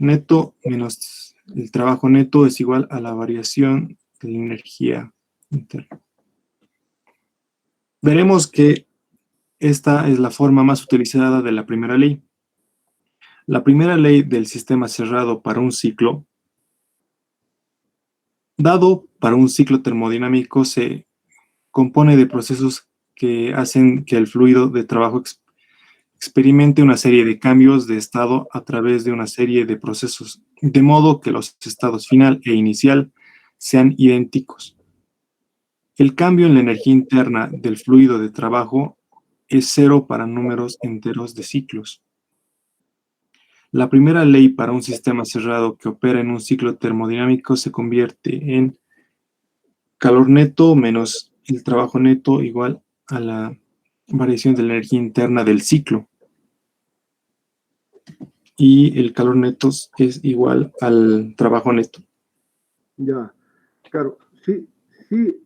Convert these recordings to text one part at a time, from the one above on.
neto menos el trabajo neto es igual a la variación de la energía interna. Veremos que esta es la forma más utilizada de la primera ley. La primera ley del sistema cerrado para un ciclo, dado para un ciclo termodinámico, se compone de procesos que hacen que el fluido de trabajo experimente una serie de cambios de estado a través de una serie de procesos, de modo que los estados final e inicial sean idénticos. El cambio en la energía interna del fluido de trabajo es cero para números enteros de ciclos. La primera ley para un sistema cerrado que opera en un ciclo termodinámico se convierte en calor neto menos el trabajo neto igual a la variación de la energía interna del ciclo. Y el calor neto es igual al trabajo neto. Ya, claro, si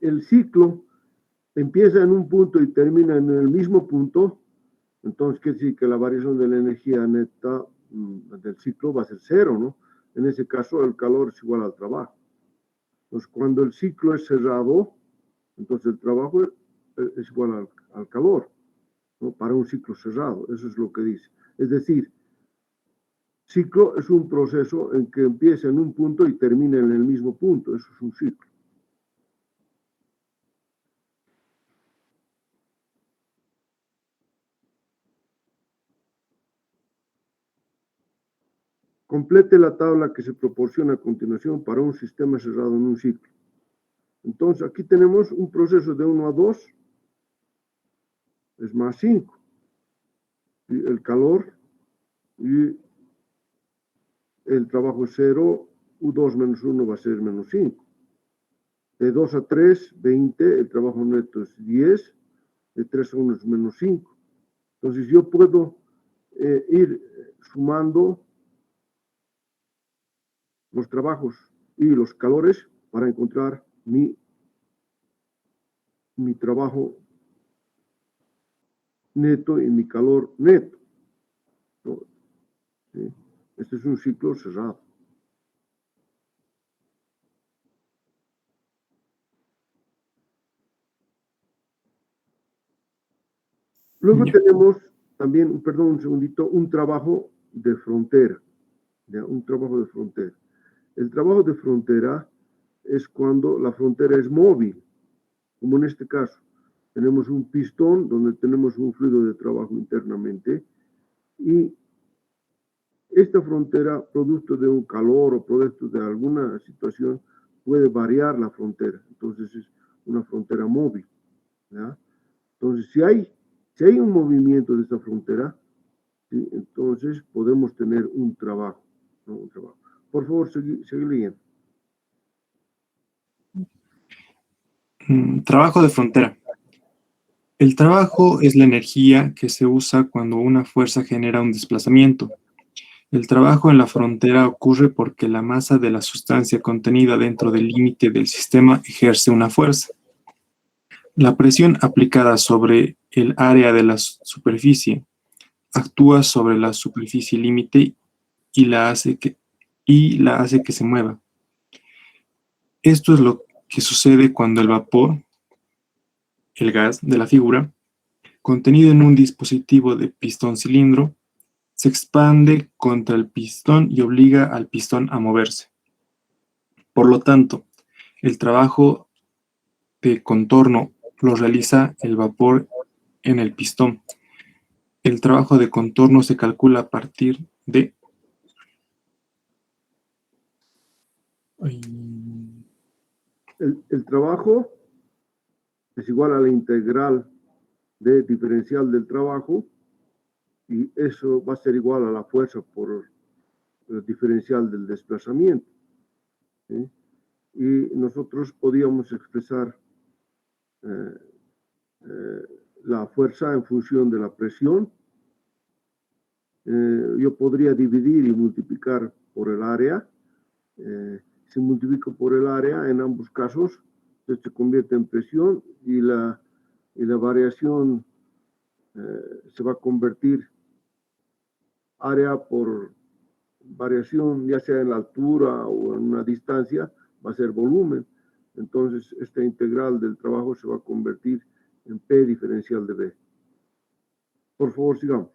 el ciclo empieza en un punto y termina en el mismo punto, entonces quiere decir que la variación de la energía neta del ciclo va a ser cero, ¿no? En ese caso el calor es igual al trabajo. Entonces cuando el ciclo es cerrado, entonces el trabajo es igual al calor, ¿no? Para un ciclo cerrado, eso es lo que dice. Es decir, ciclo es un proceso en que empieza en un punto y termina en el mismo punto, eso es un ciclo. Complete la tabla que se proporciona a continuación para un sistema cerrado en un ciclo. Entonces, aquí tenemos un proceso de 1 a 2, es más 5. Y el calor y el trabajo es 0, U2 menos 1 va a ser menos 5. De 2 a 3, 20, el trabajo neto es 10. De 3 a 1 es menos 5. Entonces, yo puedo ir sumando los trabajos y los calores para encontrar mi trabajo neto y mi calor neto. ¿No? ¿Sí? Este es un ciclo cerrado. Luego tenemos también, perdón, un segundito, un trabajo de frontera. ¿Ya? Un trabajo de frontera. El trabajo de frontera es cuando la frontera es móvil, como en este caso. Tenemos un pistón donde tenemos un fluido de trabajo internamente y esta frontera, producto de un calor o producto de alguna situación, puede variar la frontera. Entonces es una frontera móvil. ¿Ya? Entonces, si hay un movimiento de esta frontera, ¿sí? Entonces podemos tener un trabajo, ¿no? Un trabajo. Por favor, sigue leyendo. Trabajo de frontera. El trabajo es la energía que se usa cuando una fuerza genera un desplazamiento. El trabajo en la frontera ocurre porque la masa de la sustancia contenida dentro del límite del sistema ejerce una fuerza. La presión aplicada sobre el área de la superficie actúa sobre la superficie límite y la hace que se mueva. Esto es lo que sucede cuando el vapor, el gas de la figura, contenido en un dispositivo de pistón-cilindro, se expande contra el pistón y obliga al pistón a moverse. Por lo tanto, el trabajo de contorno lo realiza el vapor en el pistón. El trabajo de contorno se calcula a partir de El trabajo es igual a la integral de diferencial del trabajo y eso va a ser igual a la fuerza por el diferencial del desplazamiento. ¿Sí? Y nosotros podíamos expresar la fuerza en función de la presión. Yo podría dividir y multiplicar por el área. Si multiplico por el área, en ambos casos, se convierte en presión y la variación se va a convertir área por variación, ya sea en la altura o en una distancia, va a ser volumen. Entonces, esta integral del trabajo se va a convertir en P diferencial de B. Por favor, sigamos.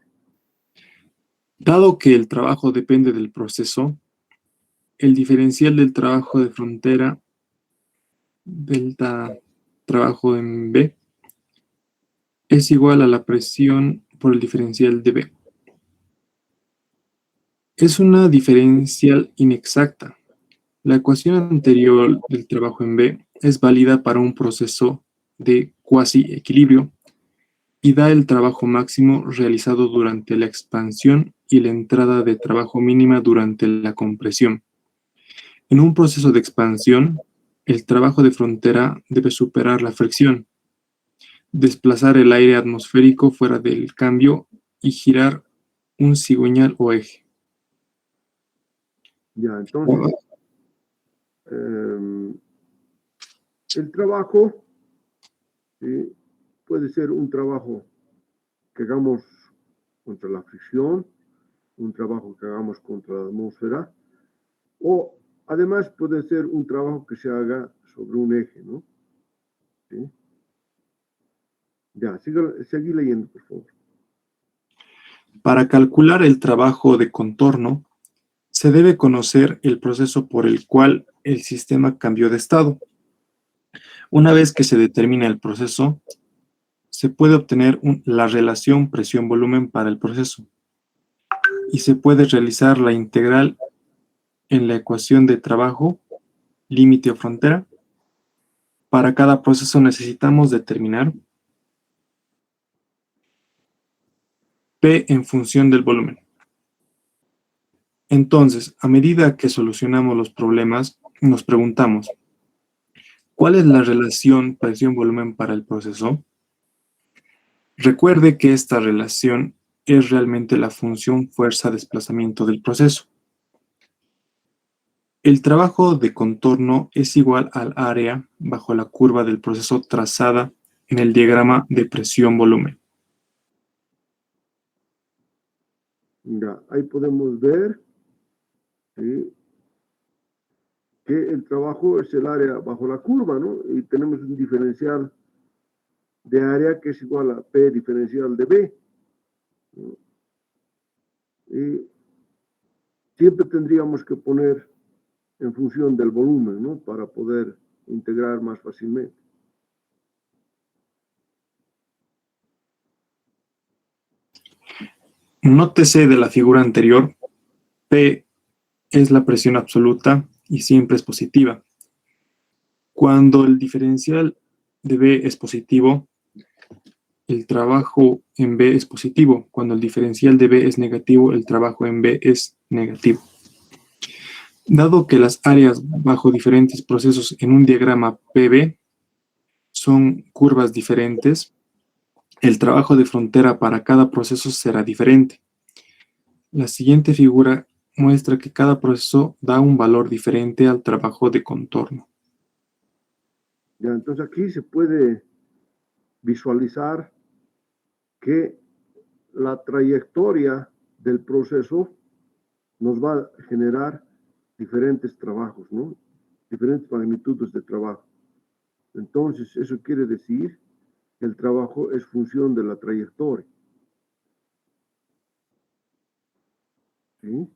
Dado que el trabajo depende del proceso, el diferencial del trabajo de frontera, delta trabajo en B, es igual a la presión por el diferencial de B. Es una diferencial inexacta. La ecuación anterior del trabajo en B es válida para un proceso de cuasi-equilibrio y da el trabajo máximo realizado durante la expansión y la entrada de trabajo mínima durante la compresión. En un proceso de expansión, el trabajo de frontera debe superar la fricción, desplazar el aire atmosférico fuera del cambio y girar un cigüeñal o eje. Ya, entonces, el trabajo, ¿sí?, puede ser un trabajo que hagamos contra la fricción, un trabajo que hagamos contra la atmósfera, o además puede ser un trabajo que se haga sobre un eje, ¿no? ¿Sí? Ya, seguí leyendo, por favor. Para calcular el trabajo de contorno, se debe conocer el proceso por el cual el sistema cambió de estado. Una vez que se determina el proceso, se puede obtener la relación presión-volumen para el proceso y se puede realizar la integral en la ecuación de trabajo, límite o frontera. Para cada proceso necesitamos determinar P en función del volumen. Entonces, a medida que solucionamos los problemas, nos preguntamos, ¿cuál es la relación presión-volumen para el proceso? Recuerde que esta relación es realmente la función fuerza-desplazamiento del proceso. El trabajo de contorno es igual al área bajo la curva del proceso trazada en el diagrama de presión-volumen. Ya, ahí podemos ver, ¿sí?, que el trabajo es el área bajo la curva, ¿no? Y tenemos un diferencial de área que es igual a P diferencial de B, ¿no? Y siempre tendríamos que poner en función del volumen, ¿no?, para poder integrar más fácilmente. Nótese de la figura anterior, P es la presión absoluta y siempre es positiva. Cuando el diferencial de B es positivo, el trabajo en B es positivo. Cuando el diferencial de B es negativo, el trabajo en B es negativo. Dado que las áreas bajo diferentes procesos en un diagrama PB son curvas diferentes, el trabajo de frontera para cada proceso será diferente. La siguiente figura muestra que cada proceso da un valor diferente al trabajo de contorno. Ya, entonces aquí se puede visualizar que la trayectoria del proceso nos va a generar diferentes trabajos, ¿no? Diferentes magnitudes de trabajo. Entonces, eso quiere decir que el trabajo es función de la trayectoria, ¿sí?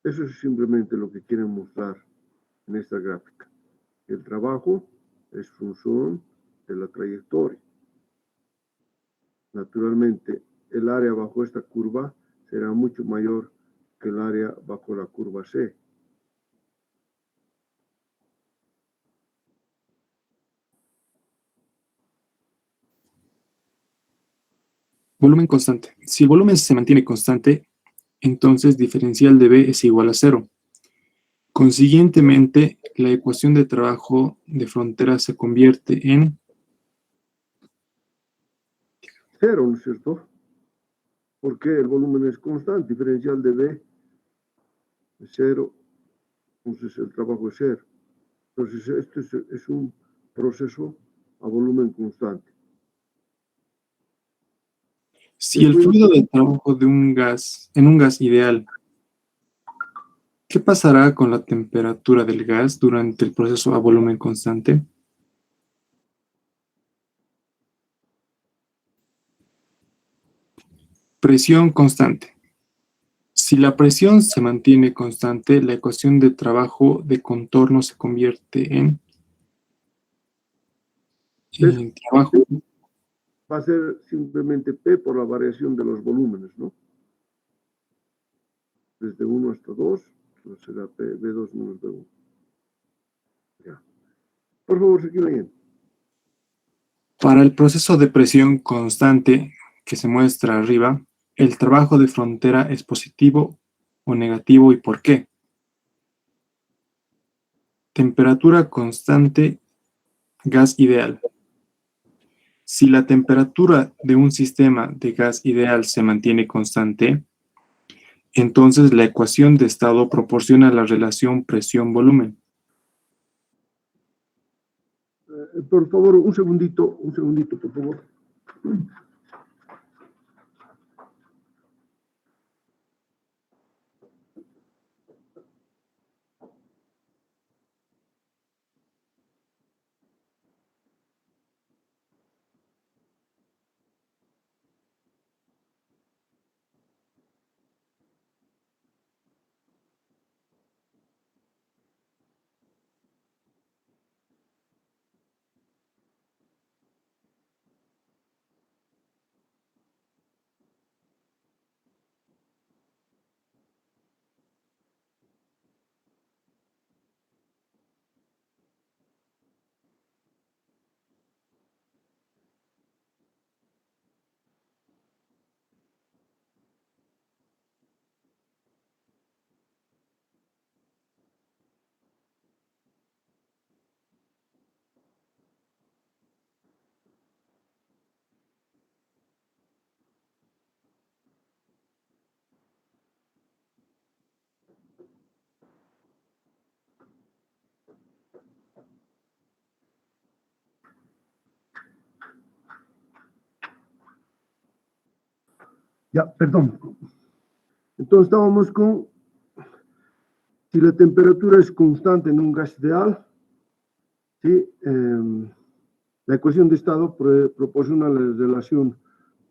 Eso es simplemente lo que quieren mostrar en esta gráfica. El trabajo es función de la trayectoria. Naturalmente, el área bajo esta curva será mucho mayor que el área bajo la curva C. Volumen constante. Si el volumen se mantiene constante, entonces diferencial de B es igual a 0. Consiguientemente, la ecuación de trabajo de frontera se convierte en 0, ¿no es cierto? Porque el volumen es constante, diferencial de B es 0, entonces el trabajo es 0. Entonces, esto es un proceso a volumen constante. si el fluido de trabajo de un gas, en un gas ideal ¿Qué pasará con la temperatura del gas durante el proceso a volumen constante? Presión constante. Si la presión se mantiene constante, la ecuación de trabajo de contorno se convierte Es, en trabajo. va a ser simplemente P por la variación de los volúmenes, ¿no? Desde 1 hasta 2, entonces será P, B2 menos B1. Ya. Por favor, sigue leyendo. Para el proceso de presión constante que se muestra arriba, el trabajo de frontera es positivo o negativo y por qué. Temperatura constante, gas ideal. Si la temperatura de un sistema de gas ideal se mantiene constante, entonces la ecuación de estado proporciona la relación presión-volumen. Por favor, un segundito, por favor. Ya, perdón. Entonces estábamos con, si la temperatura es constante en un gas ideal, ¿sí? La ecuación de estado proporciona la relación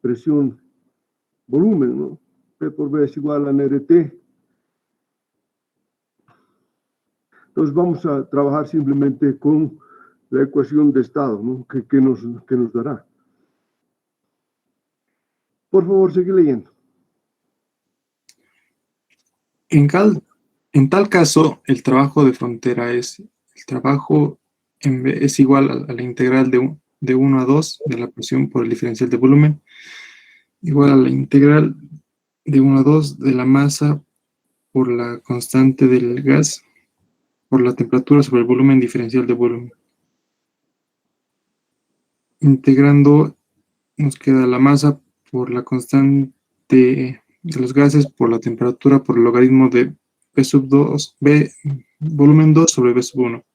presión-volumen, ¿no? P por B es igual a NRT. Entonces vamos a trabajar simplemente con la ecuación de estado, ¿no? que nos dará. Por favor, sigue leyendo. En tal caso, el trabajo de frontera es es igual a la integral de 1 a 2 de la presión por el diferencial de volumen, igual a la integral de 1 a 2 de la masa por la constante del gas por la temperatura sobre el volumen diferencial de volumen. Integrando nos queda la masa por la constante de los gases por la temperatura por el logaritmo de B sub 2, B, volumen 2 sobre B sub 1.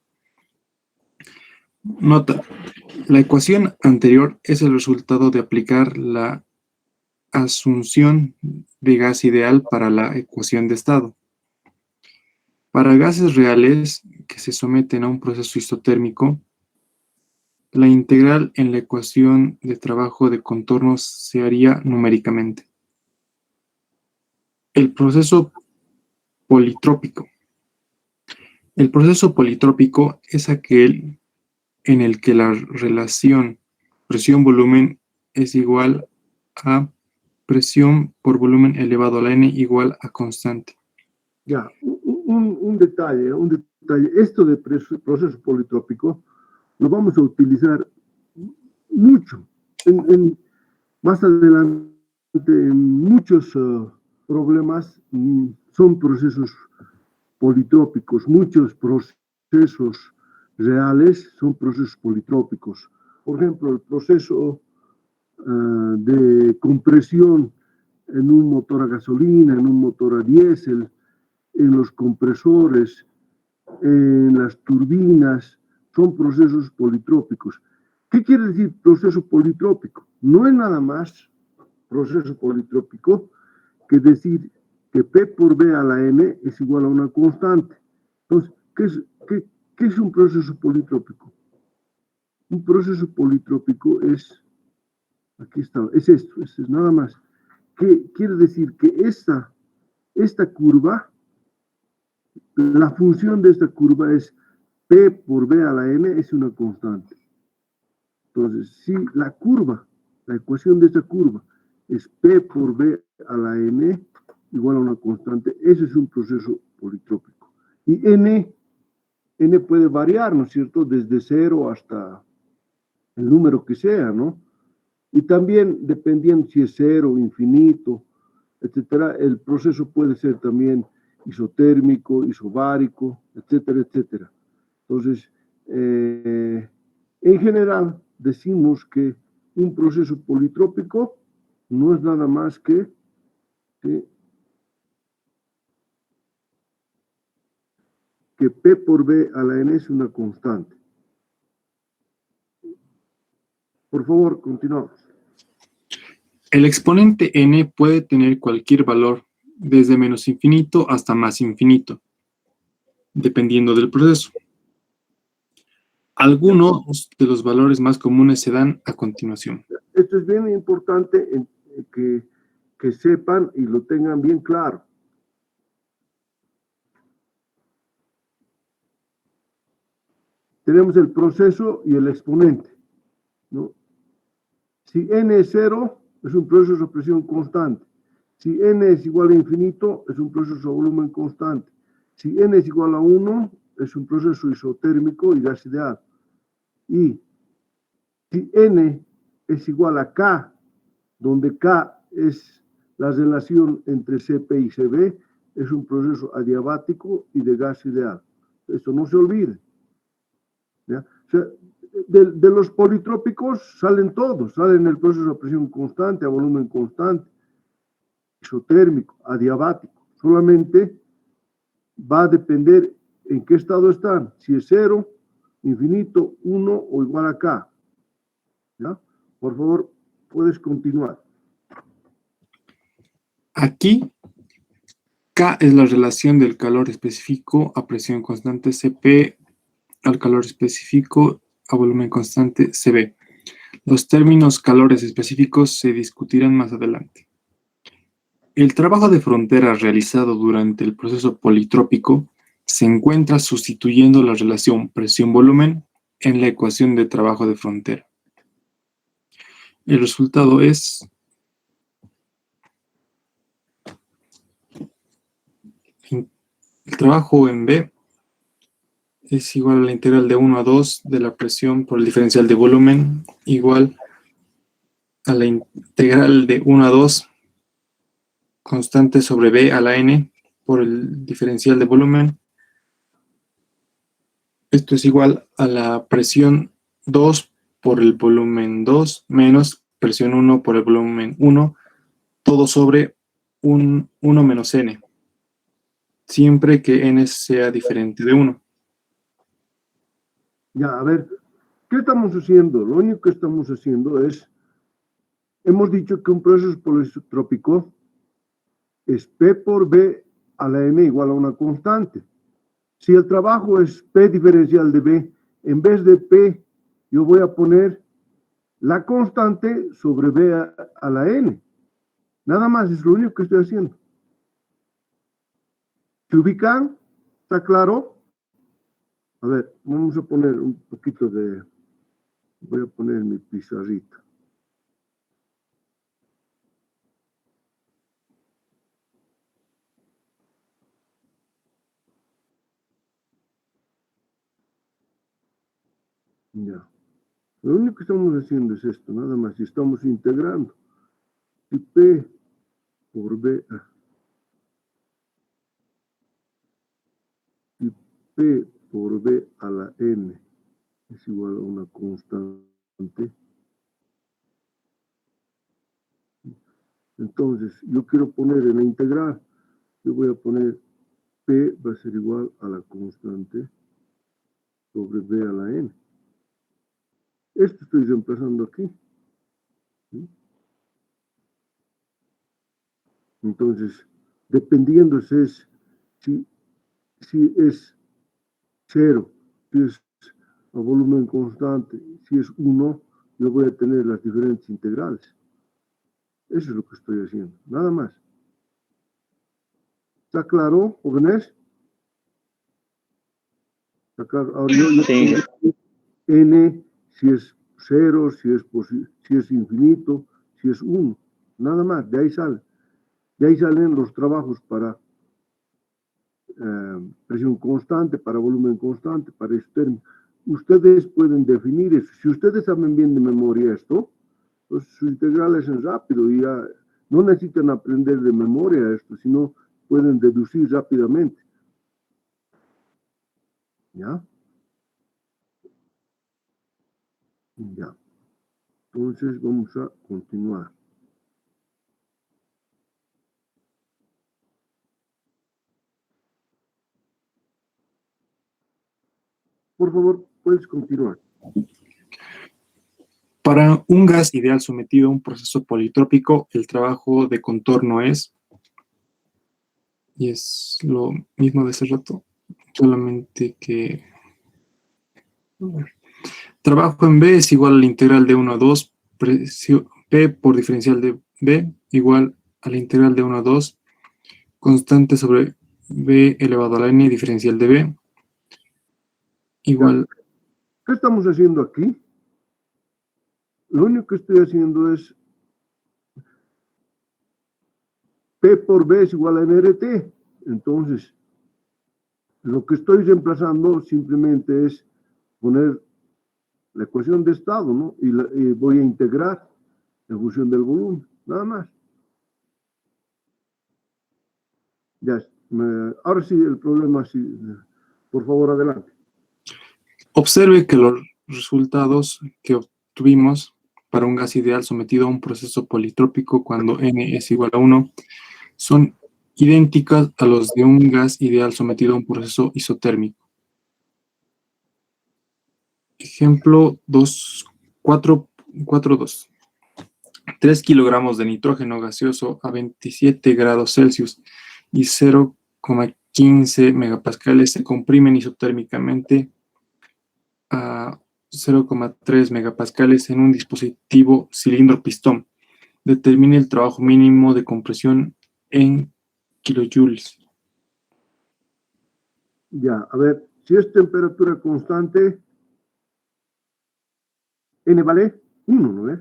Nota, la ecuación anterior es el resultado de aplicar la asunción de gas ideal para la ecuación de estado. Para gases reales que se someten a un proceso isotérmico, la integral en la ecuación de trabajo de contornos se haría numéricamente. El proceso politrópico. El proceso politrópico es aquel en el que la relación presión-volumen es igual a presión por volumen elevado a la n igual a constante. Ya, un detalle. Esto de proceso politrópico lo vamos a utilizar mucho más adelante en muchos problemas. Son procesos politrópicos, muchos procesos reales son procesos politrópicos. Por ejemplo, el proceso de compresión en un motor a gasolina, en un motor a diésel, en los compresores, en las turbinas, son procesos politrópicos. ¿Qué quiere decir proceso politrópico? No es nada más proceso politrópico que decir que P por B a la N es igual a una constante. Entonces, ¿qué es un proceso politrópico? Un proceso politrópico es, aquí está, es esto, es nada más. Que quiere decir que esta curva, la función de esta curva es P por B a la N es una constante. Entonces, si la curva, la ecuación de esta curva es P por B a la N igual a una constante, ese es un proceso politrópico. Y N puede variar, ¿no es cierto? Desde 0 hasta el número que sea, ¿no? Y también, dependiendo si es 0, infinito, etcétera, el proceso puede ser también isotérmico, isobárico, etcétera, etcétera. Entonces, en general, decimos que un proceso politrópico no es nada más que P por B a la N es una constante. Por favor, continuamos. El exponente n puede tener cualquier valor, desde menos infinito hasta más infinito, dependiendo del proceso. Algunos de los valores más comunes se dan a continuación. Esto es bien importante que sepan y lo tengan bien claro. Tenemos el proceso y el exponente, ¿no? Si n es 0, es un proceso de presión constante. Si n es igual a infinito, es un proceso de volumen constante. Si n es igual a 1, es un proceso isotérmico y gas ideal. Y si n es igual a K, donde K es la relación entre Cp y Cb, es un proceso adiabático y de gas ideal. Esto no se olvide. ¿Ya? O sea, de los politrópicos salen todos, salen el proceso a presión constante, a volumen constante, isotérmico, adiabático. Solamente va a depender en qué estado están, si es 0, infinito, 1 o igual a K. ¿Ya? Por favor, puedes continuar. Aquí, K es la relación del calor específico a presión constante Cp al calor específico a volumen constante Cb. Los términos calores específicos se discutirán más adelante. El trabajo de frontera realizado durante el proceso politrópico se encuentra sustituyendo la relación presión-volumen en la ecuación de trabajo de frontera. El resultado es el trabajo en B es igual a la integral de 1 a 2 de la presión por el diferencial de volumen igual a la integral de 1 a 2 constante sobre B a la n por el diferencial de volumen. Esto es igual a la presión 2 por el volumen 2 menos presión 1 por el volumen 1, todo sobre 1 menos n, siempre que n sea diferente de 1. Ya, a ver, ¿qué estamos haciendo? Lo único que estamos haciendo es, hemos dicho que un proceso politrópico es P por B a la N igual a una constante. Si el trabajo es P diferencial de B, en vez de P, yo voy a poner la constante sobre B a la N. Nada más, es lo único que estoy haciendo. ¿Se ubican? ¿Está claro? A ver, vamos a poner un poquito de... Voy a poner mi pizarrita. Ya. Lo único que estamos haciendo es esto, nada más, y estamos integrando. Si P por B, si P por B a la N es igual a una constante, entonces yo quiero poner en la integral, yo voy a poner P va a ser igual a la constante sobre B a la N. Esto estoy reemplazando aquí. ¿Sí? Entonces, dependiendo si es 0, si es a volumen constante, si es 1, yo voy a tener las diferentes integrales. Eso es lo que estoy haciendo, nada más. ¿Está claro, jóvenes? ¿Está claro? Ahora yo Sí. tengo n, si es 0, si es infinito, si es 1, nada más, de ahí sale. De ahí salen los trabajos para presión constante, para volumen constante, para externo. Ustedes pueden definir eso. Si ustedes saben bien de memoria esto, pues sus integrales es rápido y ya no necesitan aprender de memoria esto, sino pueden deducir rápidamente. ¿Ya? Ya. Entonces vamos a continuar. Por favor, puedes continuar. Para un gas ideal sometido a un proceso politrópico, el trabajo de contorno es, y es lo mismo de hace rato, solamente que trabajo en B es igual a la integral de 1 a 2, P por diferencial de B igual a la integral de 1 a 2, constante sobre B elevado a la n diferencial de B, igual. ¿Qué estamos haciendo aquí? Lo único que estoy haciendo es P por B es igual a NRT. Entonces, lo que estoy reemplazando simplemente es poner la ecuación de estado, ¿no? Y voy a integrar en función del volumen, nada más. Ya, ahora sí, el problema, sí. Por favor, adelante. Observe que los resultados que obtuvimos para un gas ideal sometido a un proceso politrópico cuando n es igual a 1 son idénticas a los de un gas ideal sometido a un proceso isotérmico. Ejemplo 4.2. 3 kilogramos de nitrógeno gaseoso a 27 grados Celsius y 0,15 megapascales se comprimen isotérmicamente a 0,3 megapascales en un dispositivo cilindro-pistón. Determine el trabajo mínimo de compresión en kilojoules. Ya, a ver, si es temperatura constante, N vale 1, ¿no es?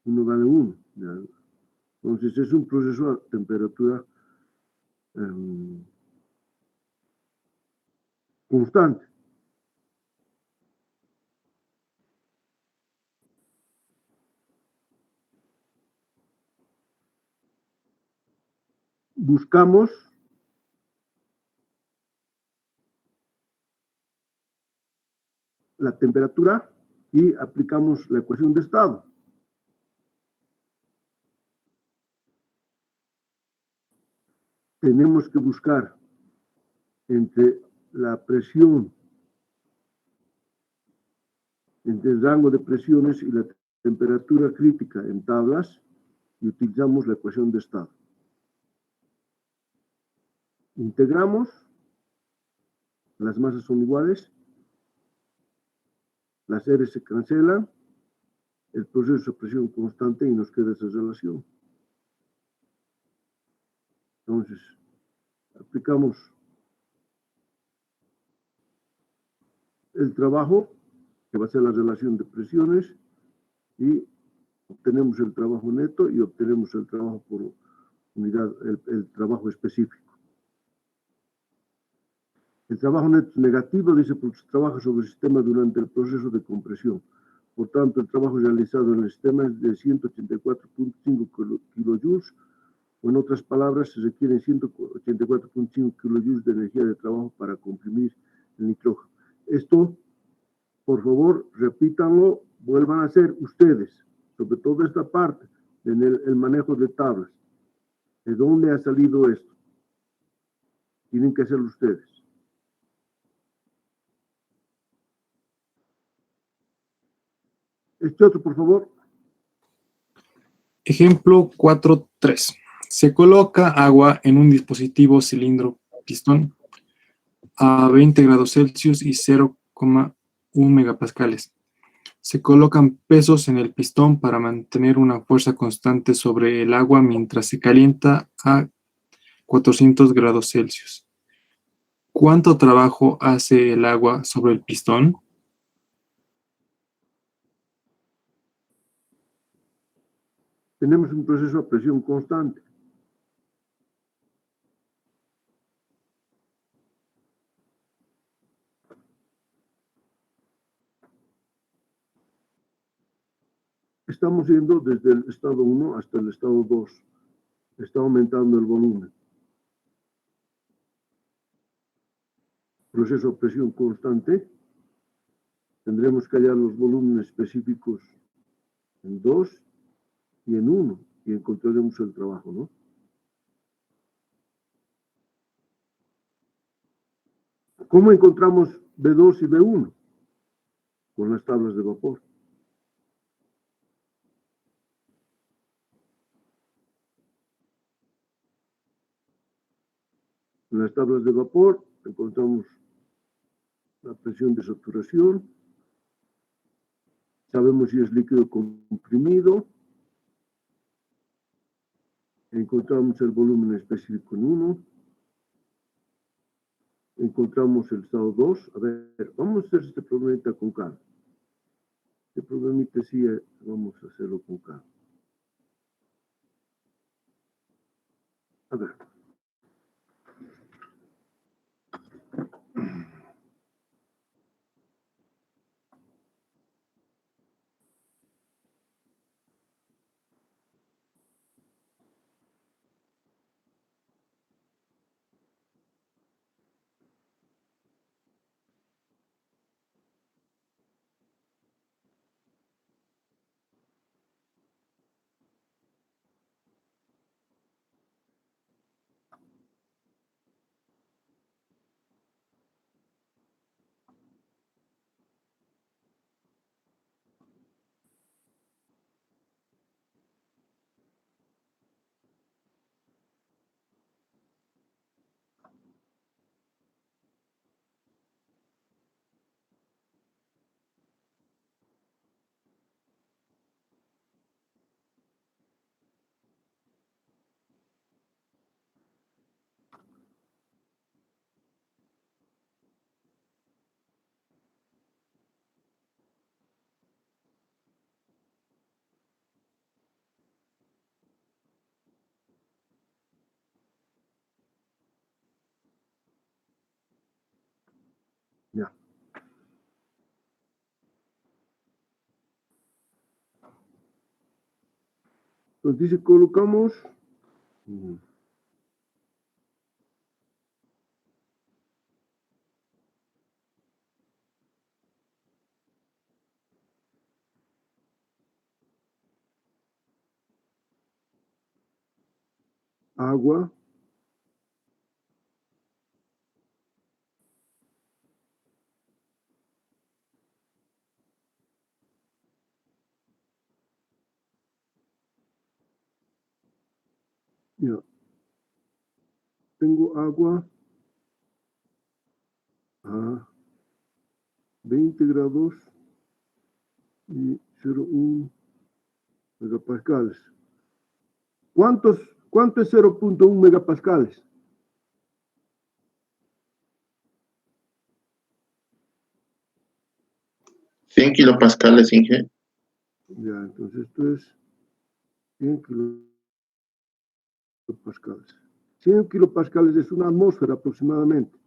1 vale 1. Ya. Entonces es un proceso a temperatura constante. Buscamos la temperatura y aplicamos la ecuación de estado. Tenemos que buscar entre la presión, entre el rango de presiones y la temperatura crítica en tablas y utilizamos la ecuación de estado. Integramos, las masas son iguales, las R se cancelan, el proceso de presión constante y nos queda esa relación. Entonces, aplicamos el trabajo, que va a ser la relación de presiones, y obtenemos el trabajo neto y obtenemos el trabajo por unidad, el trabajo específico. El trabajo neto es negativo, dice, porque se trabaja sobre el sistema durante el proceso de compresión. Por tanto, el trabajo realizado en el sistema es de 184.5 kilojoules, o en otras palabras, se requieren 184.5 kilojoules de energía de trabajo para comprimir el nitrógeno. Esto, por favor, repítanlo, vuelvan a hacer ustedes, sobre todo esta parte, en el manejo de tablas. ¿De dónde ha salido esto? Tienen que hacerlo ustedes. Este otro, por favor. Ejemplo 4.3. Se coloca agua en un dispositivo cilindro pistón a 20 grados Celsius y 0,1 megapascales. Se colocan pesos en el pistón para mantener una fuerza constante sobre el agua mientras se calienta a 400 grados Celsius. ¿Cuánto trabajo hace el agua sobre el pistón? Tenemos un proceso a presión constante. Estamos yendo desde el estado 1 hasta el estado 2. Está aumentando el volumen. Proceso a presión constante. Tendremos que hallar los volúmenes específicos en 2 y en 1 y encontraremos el trabajo, ¿no? ¿Cómo encontramos B2 y B1? Con las tablas de vapor. En las tablas de vapor encontramos la presión de saturación, sabemos si es líquido comprimido, encontramos el volumen específico en 1, encontramos el estado 2. A ver, vamos a hacer este problemita con calma. Este problemita sí vamos a hacerlo con calma. A ver. Ya. Entonces dice, colocamos agua, ya. Tengo agua a 20 grados y 0,1 megapascales. ¿Cuánto es 0,1 megapascales? ¿100 kilopascales, Inge? Ya, entonces esto es 100 kilopascales. 100 kilopascales es una atmósfera aproximadamente.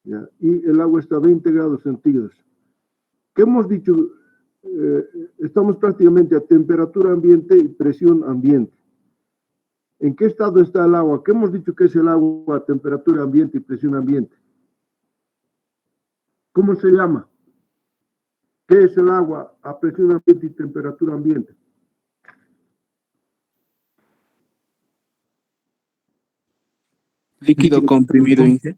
¿Ya? Y el agua está a 20 grados centígrados. ¿Qué hemos dicho? Estamos prácticamente a temperatura ambiente y presión ambiente. ¿En qué estado está el agua? ¿Qué hemos dicho que es el agua a temperatura ambiente y presión ambiente? ¿Cómo se llama? ¿Qué es el agua a presión ambiente y temperatura ambiente? Líquido comprimido, Inge.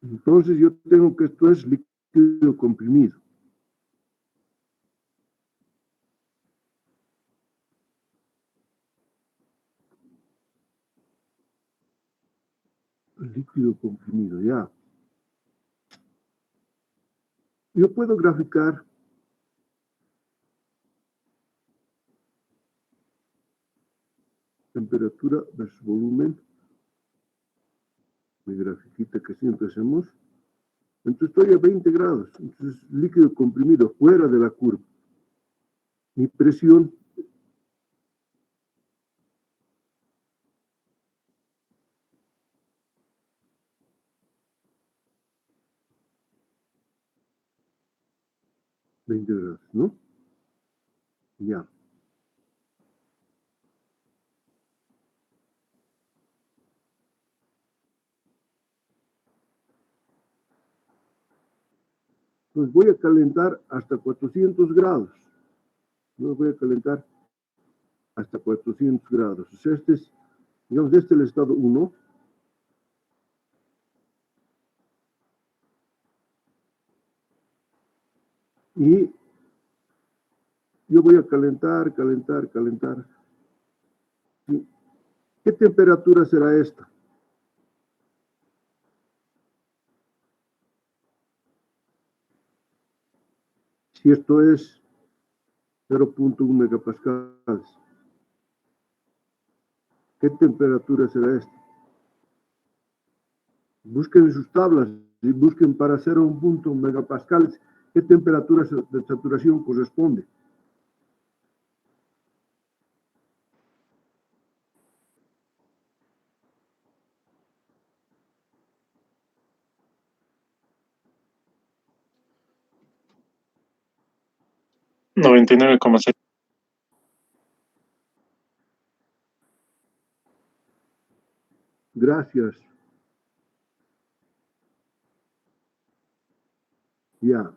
Entonces yo tengo que esto es líquido comprimido. líquido comprimido, ya. Yo puedo graficar temperatura versus volumen, mi grafiquita que siempre hacemos. Entonces estoy a 20 grados, entonces líquido comprimido fuera de la curva. Mi presión $20, ¿no? Ya. Entonces voy a calentar hasta 400 grados. No voy a calentar hasta 400 grados. O sea, este es, digamos, este es el estado 1. Y yo voy a calentar. ¿Sí? ¿Qué temperatura será esta? Si esto es 0.1 megapascales, ¿qué temperatura será esta? Busquen sus tablas y busquen para 0.1 megapascales qué temperatura de saturación corresponde. $99,6. Gracias. Ya.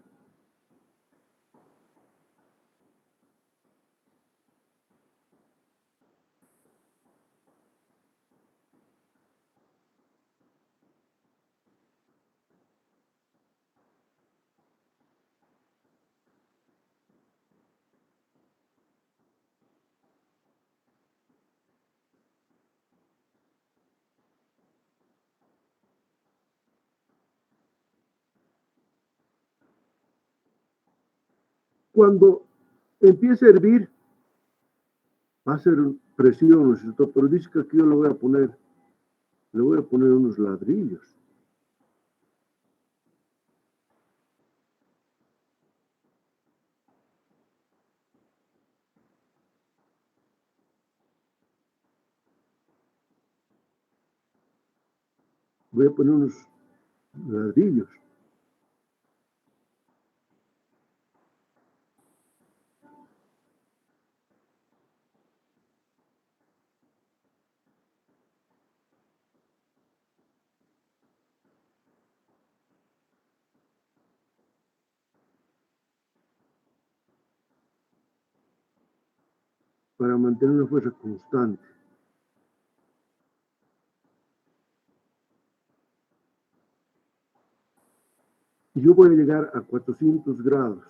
Cuando empiece a hervir, va a ser presión, ¿no es cierto? Pero dice que aquí yo le voy a poner unos ladrillos. Voy a poner unos ladrillos. Para mantener una fuerza constante. Y yo voy a llegar a 400 grados.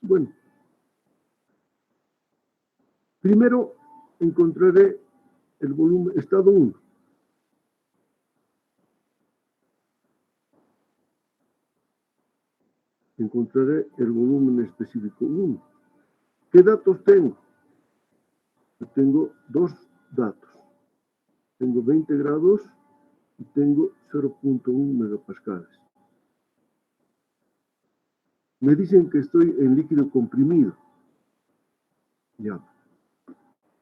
Bueno, primero encontraré el volumen, estado 1. Encontraré el volumen específico 1. ¿Qué datos tengo? Yo tengo dos datos. Tengo 20 grados y tengo 0.1 megapascales. Me dicen que estoy en líquido comprimido. Ya.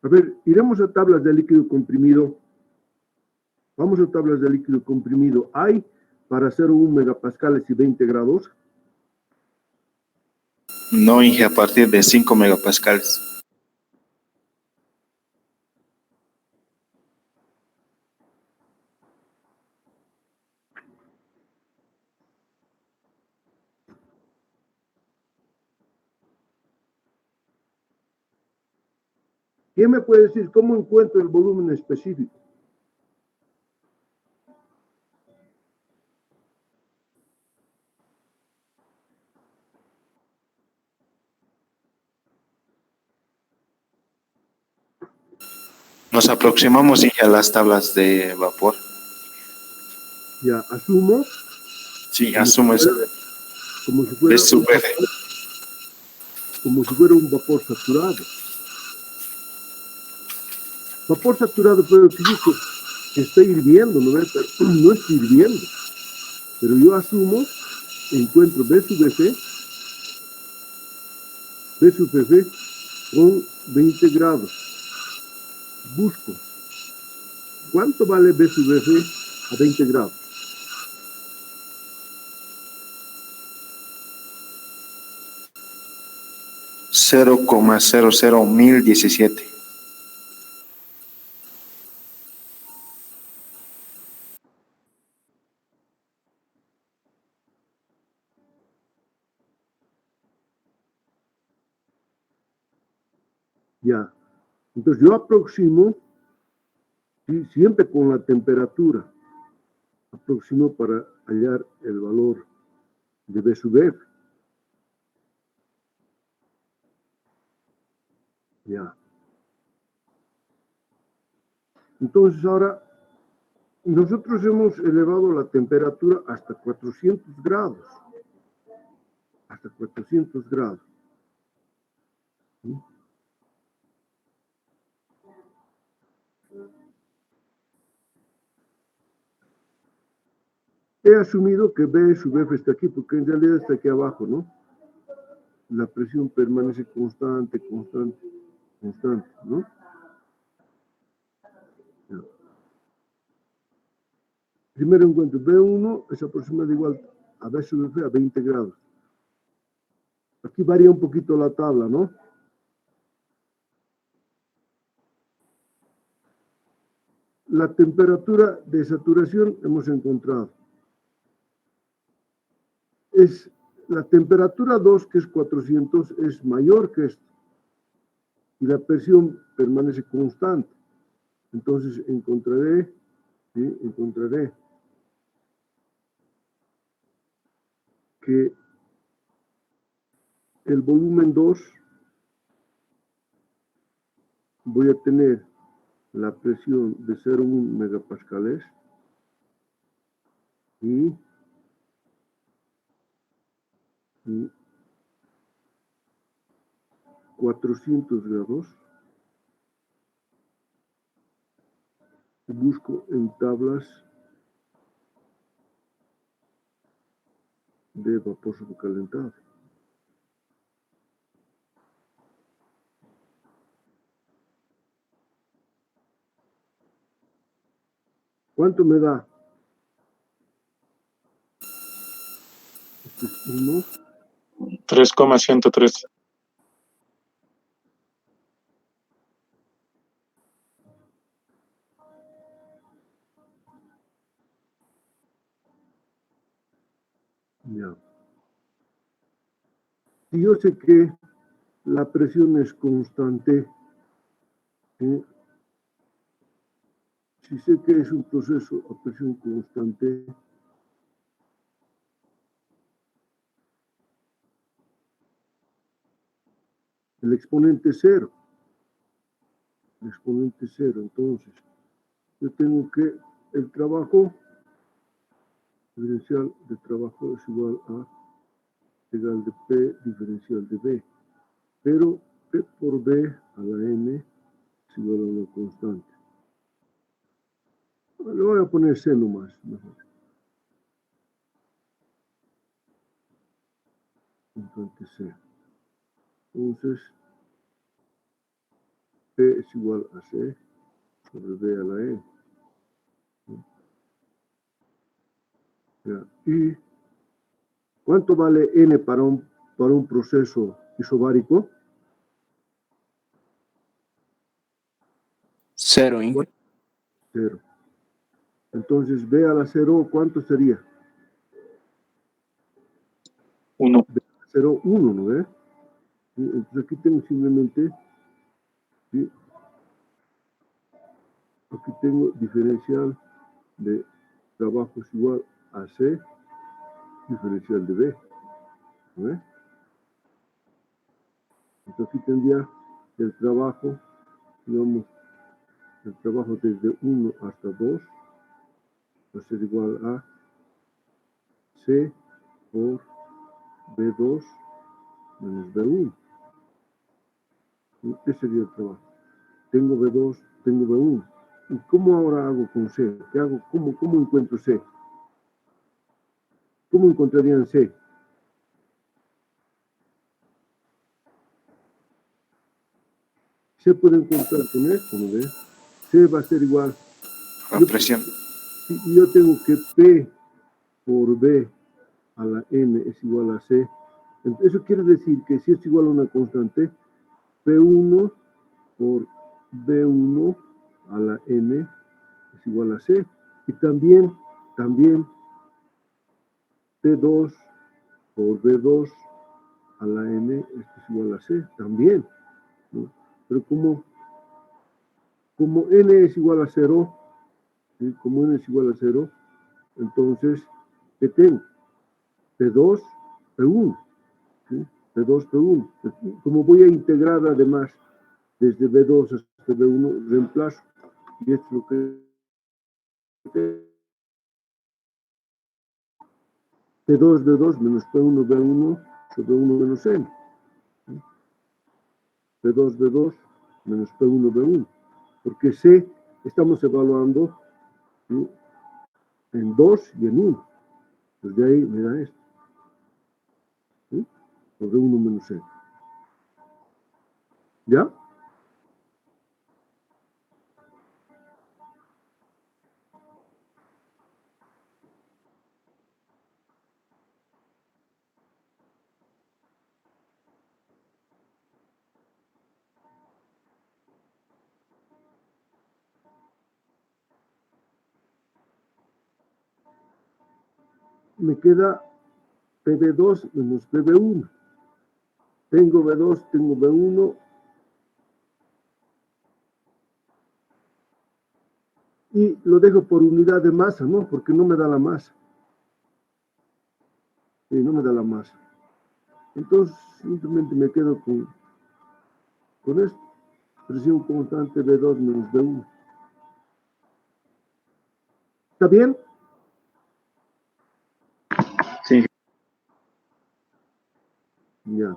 A ver, iremos a tablas de líquido comprimido. Vamos a tablas de líquido comprimido. ¿Hay para 0.1 megapascales y 20 grados? No, Inge, a partir de 5 megapascales. ¿Quién me puede decir cómo encuentro el volumen específico? Nos aproximamos Inge, a las tablas de vapor. Ya, asumo Sí, asumo eso. como si fuera un vapor saturado. Vapor saturado puede decir que está hirviendo, ¿no? Pero no está hirviendo. Pero yo asumo, encuentro B sub F con 20 grados. Busco. ¿Cuánto vale B sub F a 20 grados? $0,00017. Ya. Entonces yo aproximo, siempre con la temperatura, aproximo para hallar el valor de B sub F. Ya. Entonces ahora nosotros hemos elevado la temperatura hasta 400 grados. Hasta 400 grados. ¿Sí? He asumido que B sub F está aquí, porque en realidad está aquí abajo, ¿no? La presión permanece constante, ¿no? Ya. Primero encuentro B1 es aproximadamente igual a B sub F a 20 grados. Aquí varía un poquito la tabla, ¿no? La temperatura de saturación hemos encontrado. La temperatura 2, que es 400, es mayor que esto. Y la presión permanece constante. Entonces encontraré que el volumen 2 voy a tener la presión de 0,1 megapascales y 400 grados. Busco en tablas de vapor supercalentado. ¿Cuánto me da? Este es 1. 3,103. Ya. Si yo sé que la presión es constante, si sé que es un proceso a presión constante, el exponente cero. El exponente cero. Entonces, yo tengo que el trabajo diferencial de trabajo es igual a integral de P diferencial de B. Pero P por B a la N es igual a una constante. Le voy a poner C nomás, mejor. Constante C. Entonces, P es igual a C sobre B a la N. Ya. ¿Y cuánto vale N para un proceso isobárico? 0, Inge. 0. Entonces, B a la 0, ¿cuánto sería? 1. 0, 1, ¿no ve? Entonces aquí tengo simplemente, ¿sí? Aquí tengo diferencial de trabajo es igual a C diferencial de B, ¿no ve? Entonces aquí tendría el trabajo, digamos, el trabajo desde 1 hasta 2 va a ser igual a C por B2 menos B1. Ese sería el trabajo. Tengo B2, tengo B1. ¿Y cómo ahora hago con C? ¿Qué hago? ¿Cómo encuentro C? ¿Cómo encontrarían C? Se puede encontrar con esto, ¿no ve? C va a ser igual. La presión. Yo tengo que P por B a la N es igual a C. Eso quiere decir que si es igual a una constante, P1 por B1 a la N es igual a C. Y también P2 por B2 a la N esto es igual a C. También, ¿no? Pero como N es igual a 0, ¿sí? Como N es igual a 0, entonces, ¿qué tengo? P2, P1. ¿Sí? P2, P1. Como voy a integrar además desde B2 hasta B1, reemplazo. Y esto es lo que P2, B2 menos P1, B1 sobre 1 menos N. ¿Sí? P2, B2 menos P1, B1. Porque C estamos evaluando, ¿sí? En 2 y en 1. Pues de ahí me da esto. ¿Sí? Sobre 1 menos N. ¿Ya? Me queda PB2 menos PB1. Tengo B2, tengo B1. Y lo dejo por unidad de masa, ¿no? Porque no me da la masa. Sí, no me da la masa. Entonces, simplemente me quedo con esto. Presión constante B2 menos B1. ¿Está bien? Sí. Ya.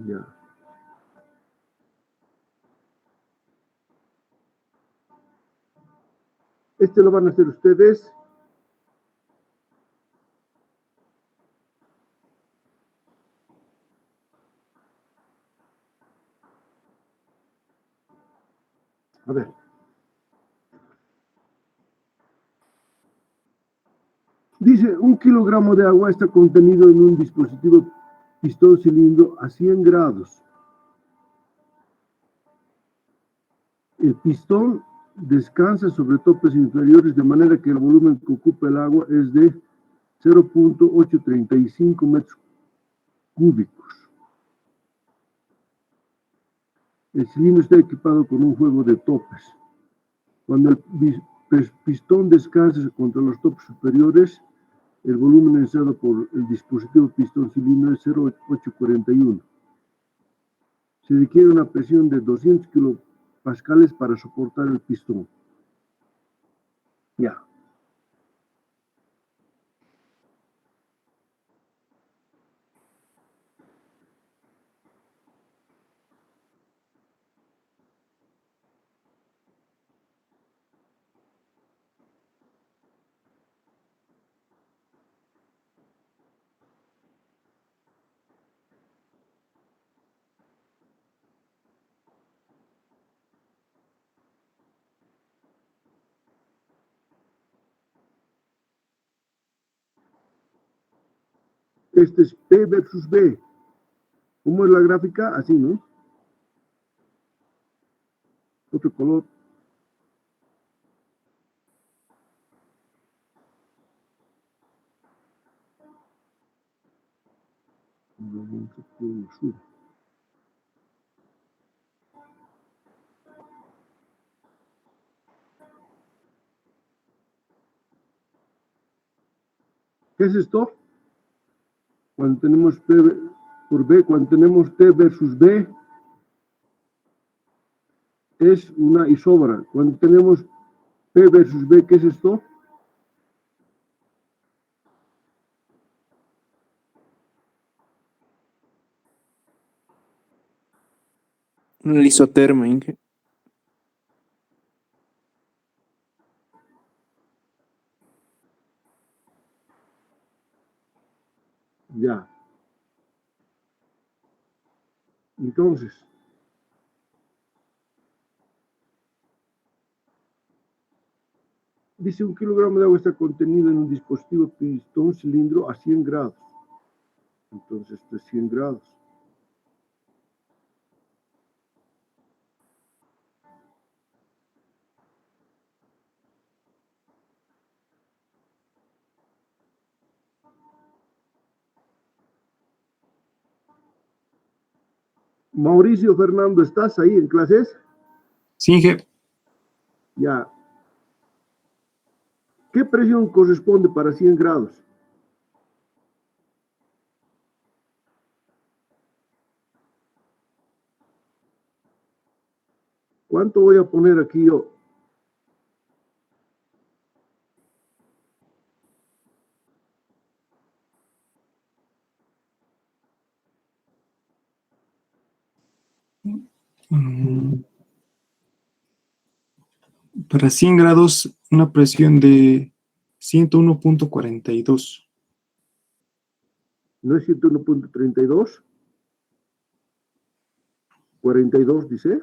Ya. Este lo van a hacer ustedes. A ver. Dice, 1 kilogramo de agua está contenido en un dispositivo pistón cilindro a 100 grados. El pistón descansa sobre topes inferiores de manera que el volumen que ocupa el agua es de 0.835 metros cúbicos. El cilindro está equipado con un juego de topes. Cuando el pistón descansa contra los topes superiores, el volumen necesitado por el dispositivo pistón cilindro es 0.841. Se requiere una presión de 200 kilopascales para soportar el pistón. Ya. Este es P versus B. ¿Cómo es la gráfica? Así, ¿no? Otro color. ¿Qué es esto? Cuando tenemos P por B, cuando tenemos T versus B, es una isobara. Cuando tenemos P versus B, ¿qué es esto? Un lisotermo, Inge. Ya. Entonces, dice 1 kilogramo de agua está contenido en un dispositivo pistón cilindro a 100 grados. Entonces, esto es 100 grados. Mauricio Fernando, ¿estás ahí en clases? Sí, Inge. Ya. ¿Qué presión corresponde para 100 grados? ¿Cuánto voy a poner aquí yo? Mm, Para 100 grados, una presión de 101.42. ¿No es 101.32? 42, dice.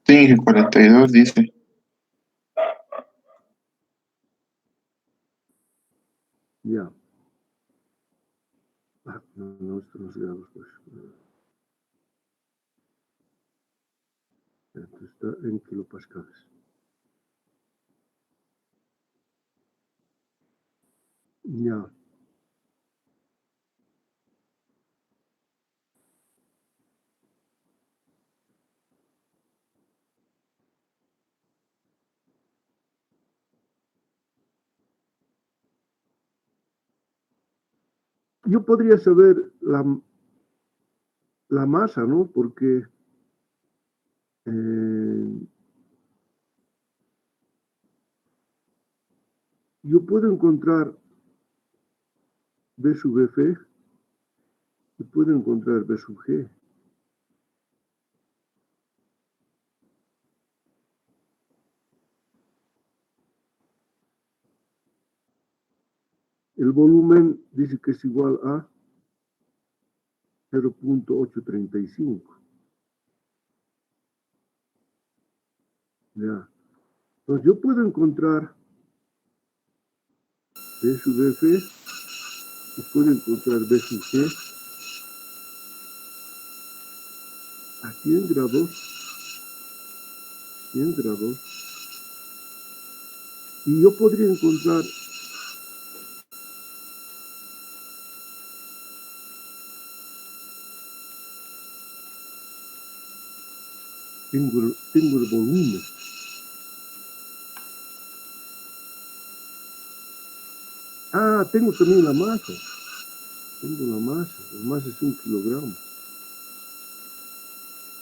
Sí, Inge, 42 dice. Ya. No, esto no es grados, pues. Esto está en kilopascales. Ya. Yo podría saber la masa, ¿no? Porque yo puedo encontrar B sub F y puedo encontrar B sub G. El volumen dice que es igual a 0.835. Ya. Entonces yo puedo encontrar B sub F y puedo encontrar B sub G a 100 grados, 100 grados, y yo podría encontrar tengo el volumen. Ah, tengo también la masa. Tengo la masa es 1 kilogramo.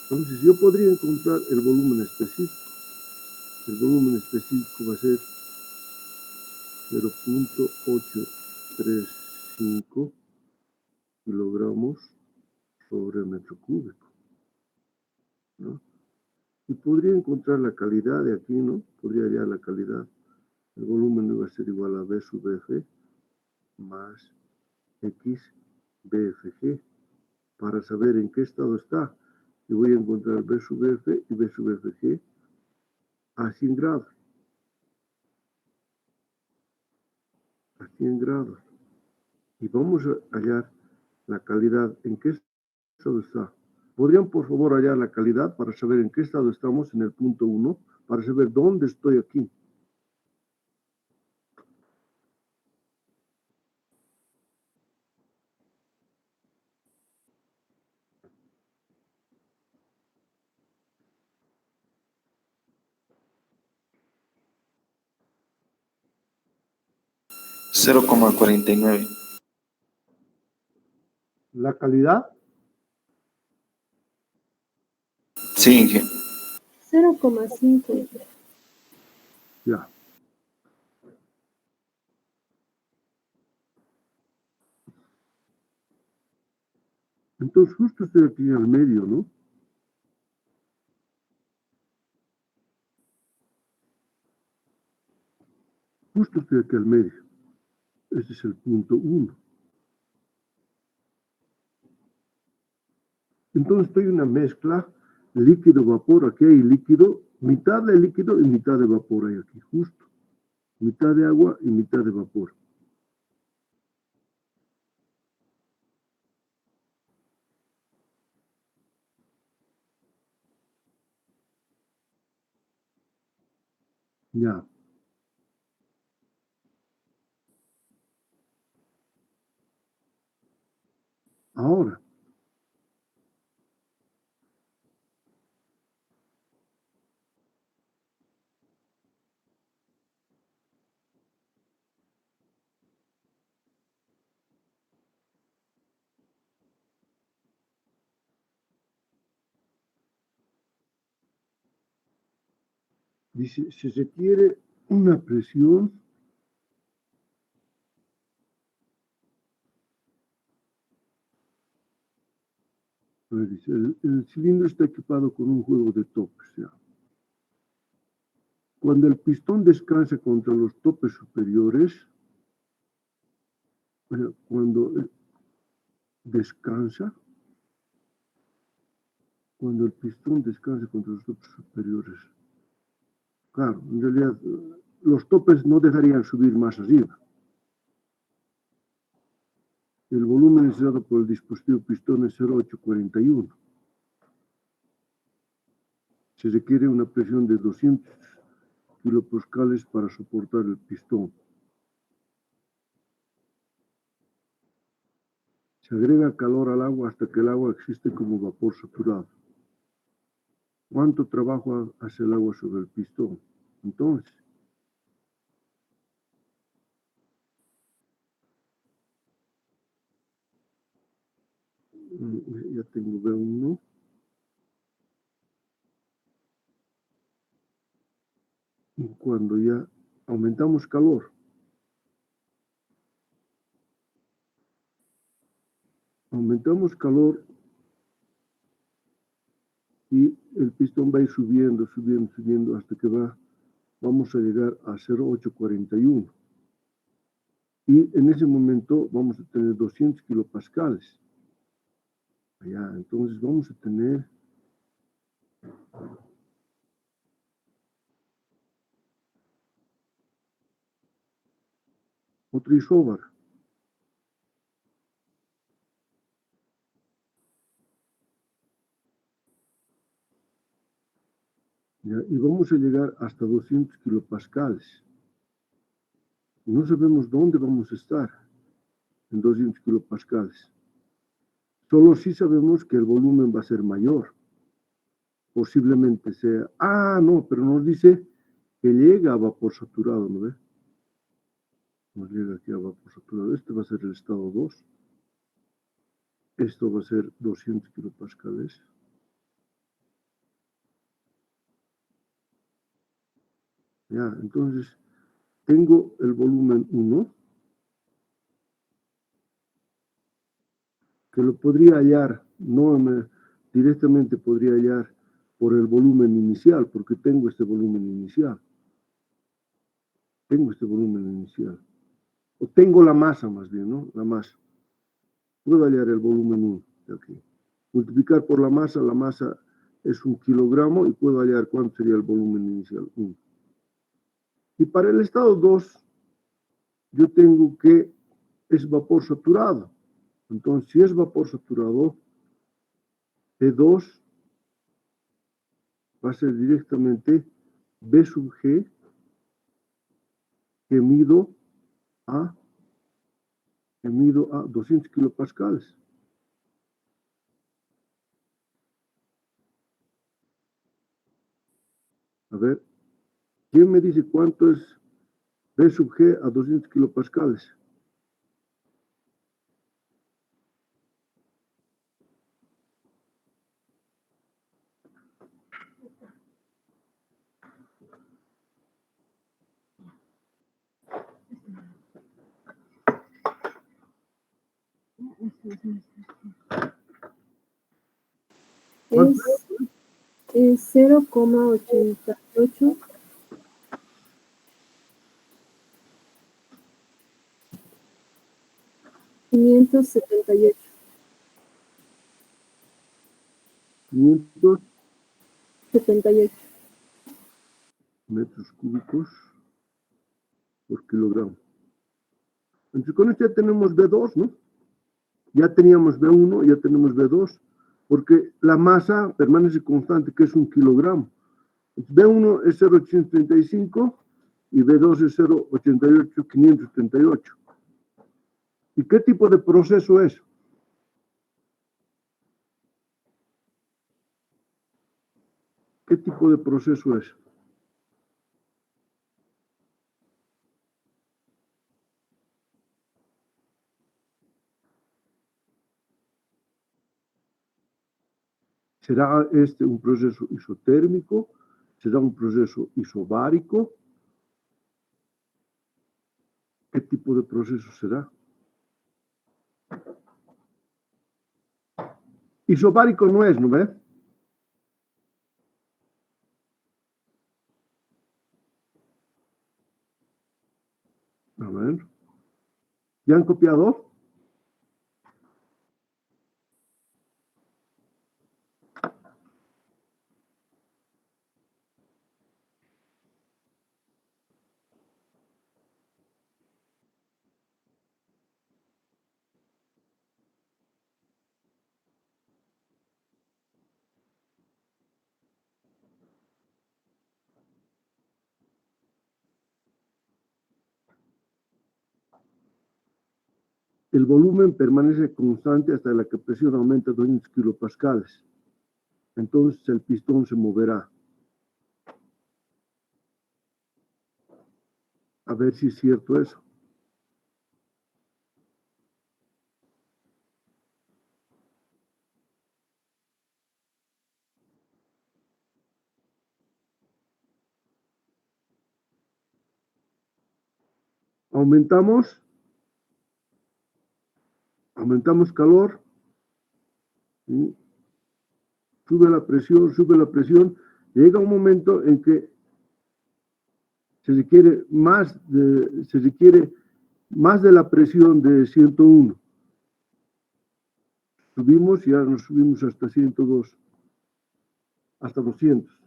Entonces yo podría encontrar el volumen específico. El volumen específico va a ser 0.835 kilogramos sobre metro cúbico, ¿no? Y podría encontrar la calidad de aquí, ¿no? Podría hallar la calidad. El volumen va a ser igual a B sub F más X BFG para saber en qué estado está. Y voy a encontrar B sub F y B sub FG a 100 grados. A 100 grados. Y vamos a hallar la calidad en qué estado está. ¿Podrían por favor hallar la calidad para saber en qué estado estamos en el punto 1? Para saber dónde estoy aquí. 0,49. La calidad, Sí, Inge. 0,5. ya. Entonces justo estoy aquí al medio, ¿no? Justo estoy aquí al medio. Este es el punto 1. Entonces estoy en una mezcla líquido-vapor. Aquí hay líquido, mitad de líquido y mitad de vapor hay aquí, justo. Mitad de agua y mitad de vapor. Ya. Ahora, dice, si se quiere una presión, a ver, dice, el cilindro está equipado con un juego de topes. Ya. Cuando el pistón descansa contra los topes superiores, o sea, cuando descansa, cuando el pistón descansa contra los topes superiores, claro, en realidad los topes no dejarían subir más arriba. El volumen necesitado por el dispositivo pistón es 0,841. Se requiere una presión de 200 kilopascales para soportar el pistón. Se agrega calor al agua hasta que el agua existe como vapor saturado. ¿Cuánto trabajo hace el agua sobre el pistón? Entonces, ya tengo V1. Y cuando ya aumentamos calor, y el pistón va a ir subiendo, subiendo, subiendo hasta que vamos a llegar a 0,841. Y en ese momento vamos a tener 200 kilopascales. Ya, entonces vamos a tener otro isóbar. ¿Ya? Y vamos a llegar hasta 200 kilopascales. No sabemos dónde vamos a estar en 200 kilopascales. Solo sí sabemos que el volumen va a ser mayor. Posiblemente sea... no, pero nos dice que llega a vapor saturado, ¿no ve? Nos llega aquí a vapor saturado. Este va a ser el estado 2. Esto va a ser 200 kilopascales. Ya, entonces tengo el volumen 1, que lo podría hallar, directamente podría hallar por el volumen inicial, porque tengo este volumen inicial. Tengo este volumen inicial. O tengo la masa más bien, ¿no? La masa. Puedo hallar el volumen 1 de aquí. Multiplicar por la masa es 1 kilogramo y puedo hallar cuánto sería el volumen inicial, 1. Y para el estado 2, yo tengo que es vapor saturado. Entonces, si es vapor saturado, P2 va a ser directamente B sub G que mido a 200 kilopascales. A ver, ¿quién me dice cuánto es B sub G a 200 kilopascales. Es 0,88 578 500 78. metros cúbicos por kilogramo. Entonces, con esto ya tenemos B2, ¿no? Ya teníamos B1, ya tenemos B2, porque la masa permanece constante, que es 1 kilogramo. Entonces, B1 es 0,835 y B2 es 0,88538. ¿Y qué tipo de proceso es? ¿Qué tipo de proceso es? ¿Será este un proceso isotérmico? ¿Será un proceso isobárico? ¿Qué tipo de proceso será? Isobárico no es, ¿no ve? A ver. ¿Ya han copiado? El volumen permanece constante hasta la que presión aumenta a 200 kilopascales. Entonces el pistón se moverá. A ver si es cierto eso. Aumentamos calor, ¿sí? Sube la presión, llega un momento en que se requiere más de la presión de 101. Subimos y ya nos subimos hasta 102, hasta 200.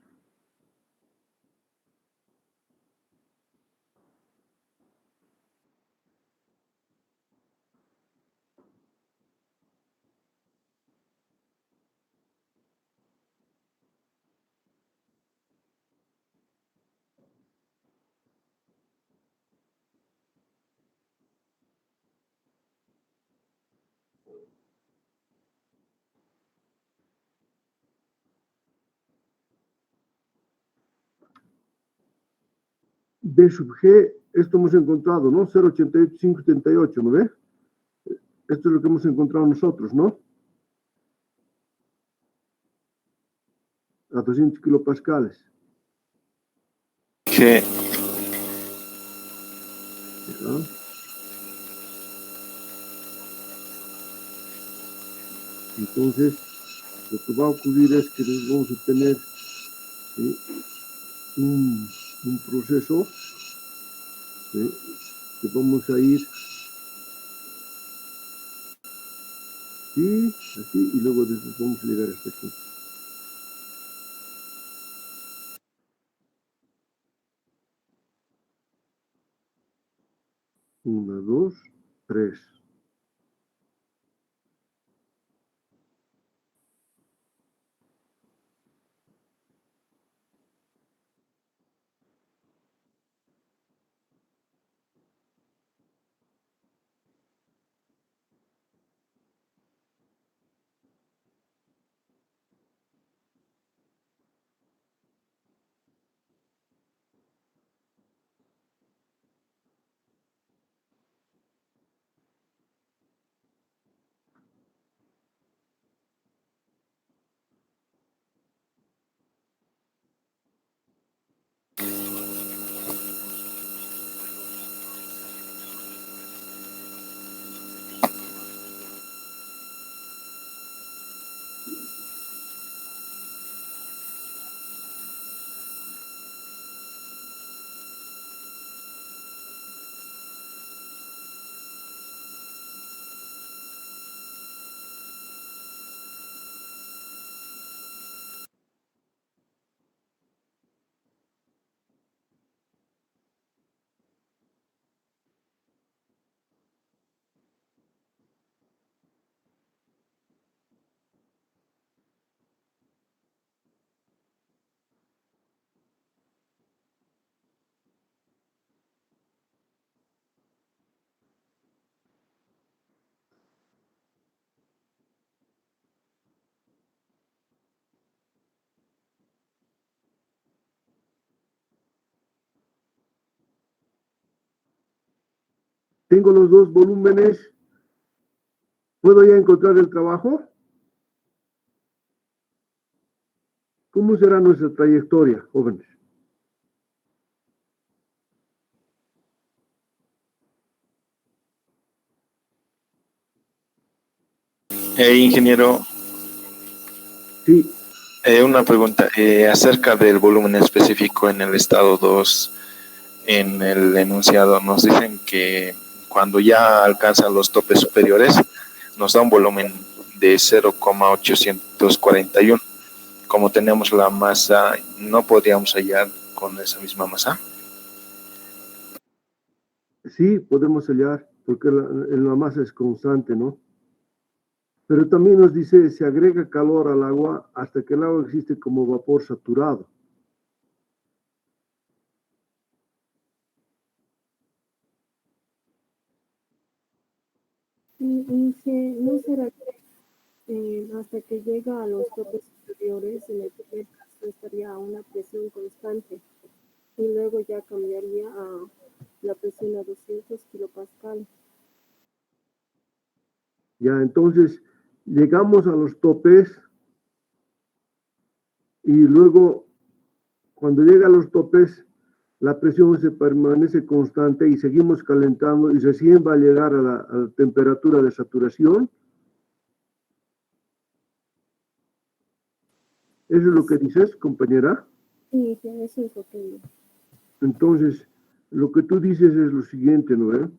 B sub G, esto hemos encontrado, ¿no? 0,88578, ¿no ve? Esto es lo que hemos encontrado nosotros, ¿no? A 200 kilopascales. G. ¿Ya? Entonces, lo que va a ocurrir es que vamos a tener, ¿sí?, un proceso, ¿sí?, que vamos a ir aquí, así, y luego después vamos a llegar hasta aquí. Una, dos, tres. tengo los dos volúmenes. ¿Puedo ya encontrar el trabajo? ¿Cómo será nuestra trayectoria, jóvenes? Ingeniero, Sí, una pregunta acerca del volumen específico en el estado 2. En el enunciado nos dicen que cuando ya alcanzan los topes superiores nos da un volumen de 0,841. Como tenemos la masa, ¿no podríamos hallar con esa misma masa? sí, podemos hallar, porque la masa es constante, ¿no? Pero también nos dice, se agrega calor al agua hasta que el agua existe como vapor saturado. Y que no será que hasta que llega a los topes superiores, en el primer caso estaría a una presión constante y luego ya cambiaría a la presión a 200 kilopascal. Ya, entonces, llegamos a los topes y luego, cuando llega a los topes, la presión se permanece constante y seguimos calentando y recién va a llegar a la temperatura de saturación. ¿Eso es lo que dices, compañera? Sí, que eso es lo que Entonces, lo que tú dices es lo siguiente, ¿no?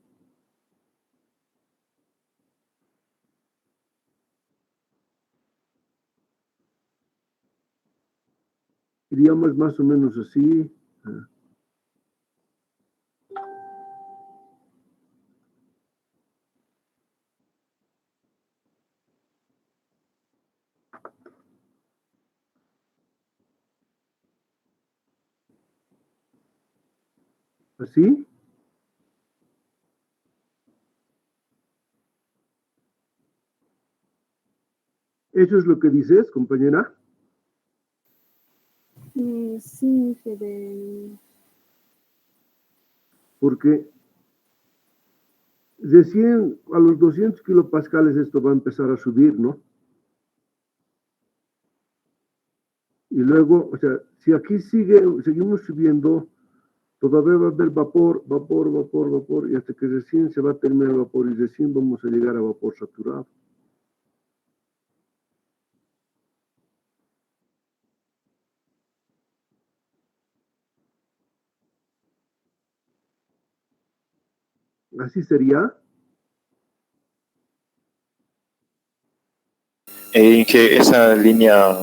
Diríamos más o menos así. ¿Así? ¿Eso es lo que dices, compañera? sí, que de Porque recién a los 200 kilopascales esto va a empezar a subir, ¿no? Y luego, o sea, si aquí seguimos subiendo, todavía va a haber vapor, vapor, vapor, vapor, y hasta que recién se va a terminar el vapor y recién vamos a llegar a vapor saturado. Así sería. Que esa línea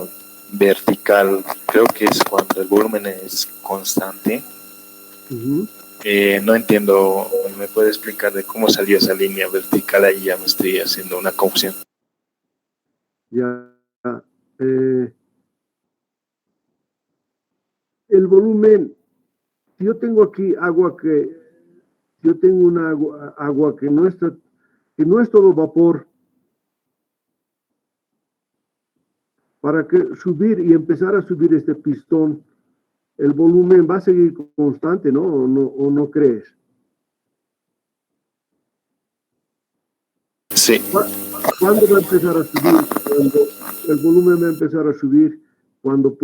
vertical, creo que es cuando el volumen es constante. Ujú. No entiendo, ¿me puede explicar de cómo salió esa línea vertical? Ahí ya me estoy haciendo una confusión. Ya. El volumen, si yo tengo aquí agua si yo tengo una agua que no es todo vapor, para que subir y empezar a subir este pistón, el volumen va a seguir constante, ¿no? ¿O no crees? Sí, ¿Cuándo va a empezar a subir? Cuando el volumen va a empezar a subir, cuando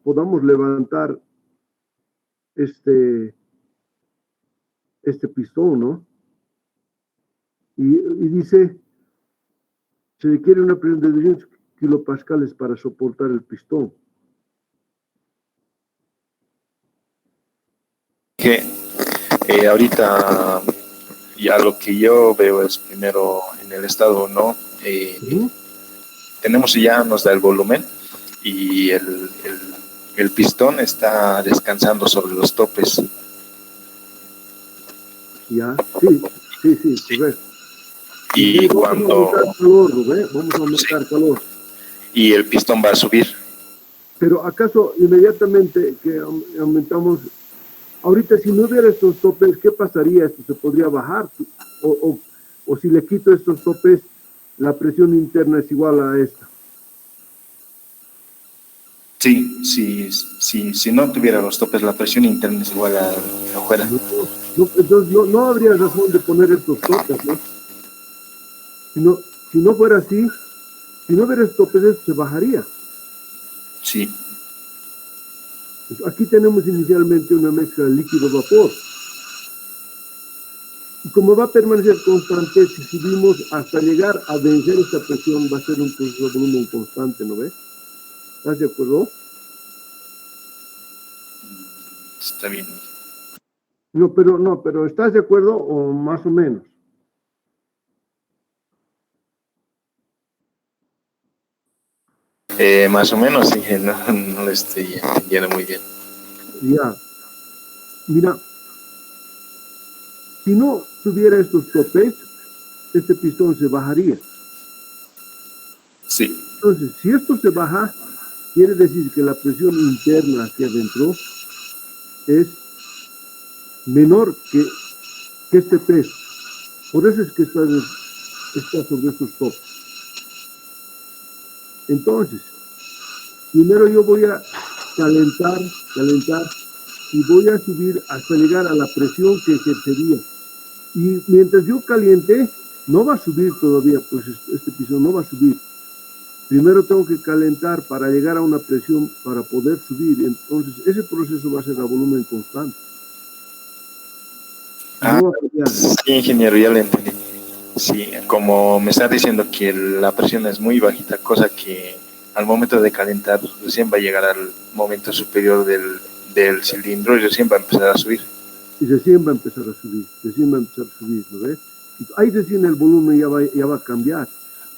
podamos levantar este pistón, ¿no? Y dice, se requiere una presión de 200 kilopascales para soportar el pistón. que ahorita ya lo que yo veo es primero en el estado, ¿no? Ujú. Tenemos ya, nos da el volumen y el pistón está descansando sobre los topes. Ya, sí, correcto. Y Vamos a cuando aumentar calor, Rubén, vamos a aumentar calor. y el pistón va a subir. Pero ¿acaso inmediatamente que aumentamos, ahorita si no hubiera estos topes, qué pasaría? ¿Esto se podría bajar? O si le quito estos topes, la presión interna es igual a esta. Sí, si no tuviera los topes, la presión interna es igual a afuera. No, entonces no habría razón de poner estos topes, ¿no? Si no fuera así, si no hubiera topes, esto se bajaría. Sí. Aquí tenemos inicialmente una mezcla de líquido-vapor. Y como va a permanecer constante, si subimos hasta llegar a vencer esta presión, va a ser un proceso de volumen constante, ¿no ves? ¿Estás de acuerdo? Está bien. No, pero ¿estás de acuerdo o más o menos? Más o menos, sí, no lo estoy entendiendo muy bien. Ya. Mira, si no tuviera estos topes, este pistón se bajaría. Sí. Entonces, si esto se baja, quiere decir que la presión interna hacia adentro es menor que este peso. Por eso es que está sobre estos topes. Entonces, primero yo voy a calentar, y voy a subir hasta llegar a la presión que ejercería. Y mientras yo caliente, no va a subir todavía, pues este piso no va a subir. Primero tengo que calentar para llegar a una presión para poder subir. Entonces, ese proceso va a ser a volumen constante. No va a cambiar. Sí, ingeniero, ya lo entendí. Sí, como me está diciendo que la presión es muy bajita, cosa que al momento de calentar recién va a llegar al momento superior del cilindro y recién va a empezar a subir. Y recién va a empezar a subir, ¿lo ves? Ahí recién el volumen ya va a cambiar,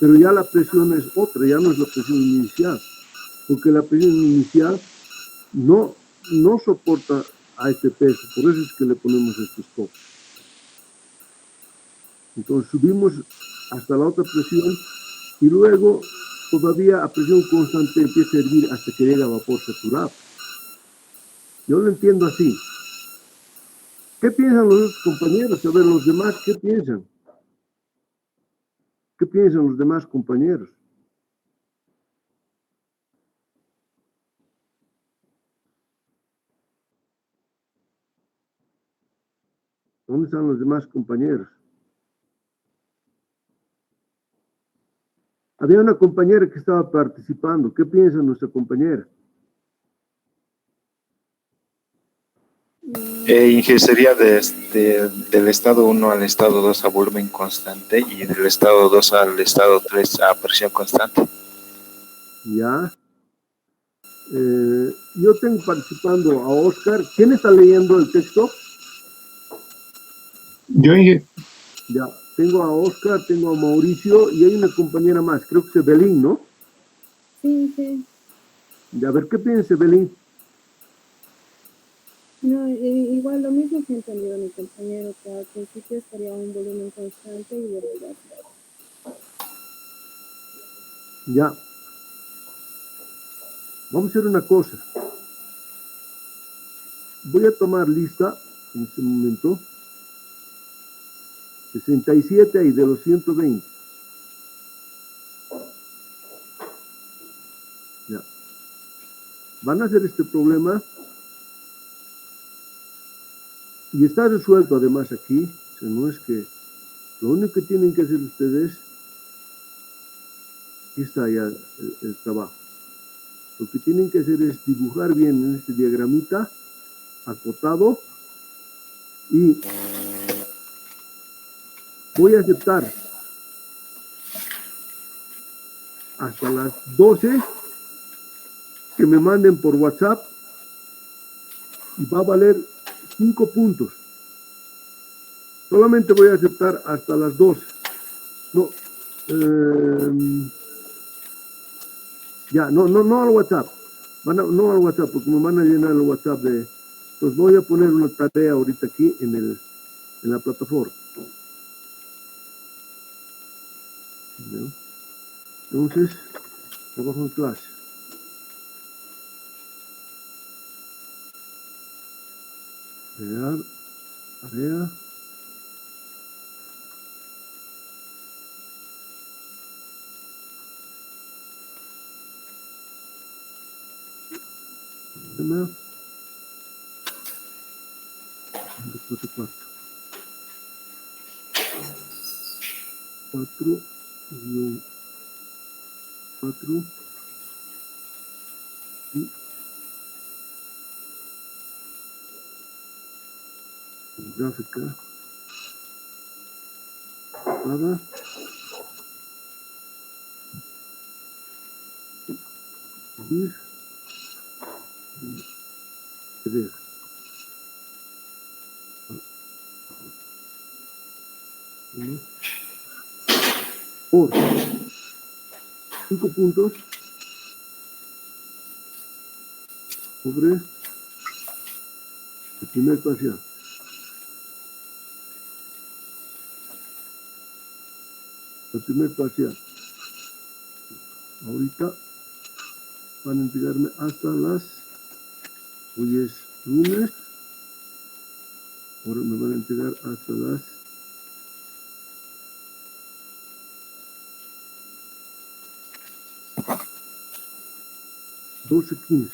pero ya la presión es otra, ya no es la presión inicial, porque la presión inicial no soporta a este peso, por eso es que le ponemos estos topes. Entonces subimos hasta la otra presión y luego todavía a presión constante empieza a hervir hasta que llega a vapor saturado. Yo lo entiendo así. ¿Qué piensan los otros compañeros? A ver, los demás, ¿qué piensan? ¿Qué piensan los demás compañeros? ¿Dónde están los demás compañeros? Había una compañera que estaba participando. ¿Qué piensa nuestra compañera? Inge, sería del estado 1 al estado 2 a volumen constante y del estado 2 al estado 3 a presión constante. Ya. Yo tengo participando a Oscar. ¿Quién está leyendo el texto? Yo dije, Ya. Tengo a Oscar, tengo a Mauricio y hay una compañera más. Creo que es Evelyn, ¿no? Sí, sí. Ya, a ver, ¿qué piensa Evelyn? No, igual lo mismo que he entendido mi compañero, que al principio estaría un volumen constante y luego ya. Ya. Vamos a hacer una cosa. Voy a tomar lista en este momento 67 y de los 120. Ya. Van a hacer este problema y está resuelto además aquí. O sea, no es que lo único que tienen que hacer ustedes, aquí está ya el trabajo. Lo que tienen que hacer es dibujar bien en este diagramita acotado y voy a aceptar hasta las 12 que me manden por WhatsApp y va a valer 5 puntos. Solamente voy a aceptar hasta las 12. No, ya, no al WhatsApp. No al WhatsApp, porque me van a llenar el WhatsApp de... Entonces voy a poner una tarea ahorita aquí en la plataforma. ¿No? Entonces, trabajo en clase. Crear, tarea. Tema. 4 cuartos. 4 guión 4 y gráfica nada ir ver por 5 puntos sobre el primer parcial. El primer parcial. Ahorita van a entregarme hasta las, hoy es lunes, ahora me van a entregar hasta las 12:15.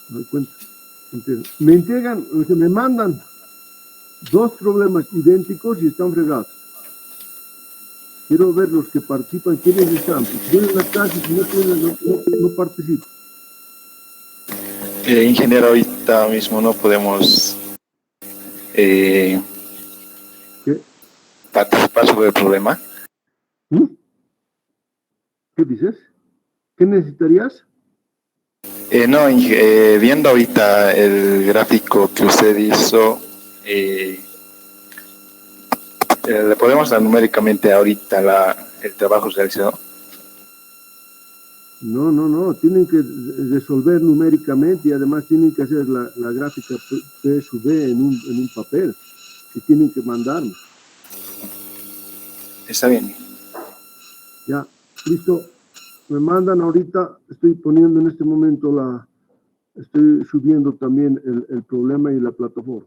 Me doy cuenta. Me entregan, o sea, me mandan 2 problemas idénticos y están fregados. Quiero ver los que participan, quiénes están. Si tienen la clase, si no tienen, no participan. Ingeniero, ahorita mismo no podemos ¿Qué? participar sobre el problema. ¿Mm? ¿Qué dices? ¿Qué necesitarías? No, viendo ahorita el gráfico que usted hizo, ¿le podemos dar numéricamente ahorita el trabajo realizado? No, tienen que resolver numéricamente y además tienen que hacer la gráfica P sub B en un papel y tienen que mandarme. Está bien. Ya, listo. Me mandan ahorita, estoy poniendo en este momento estoy subiendo también el problema y la plataforma.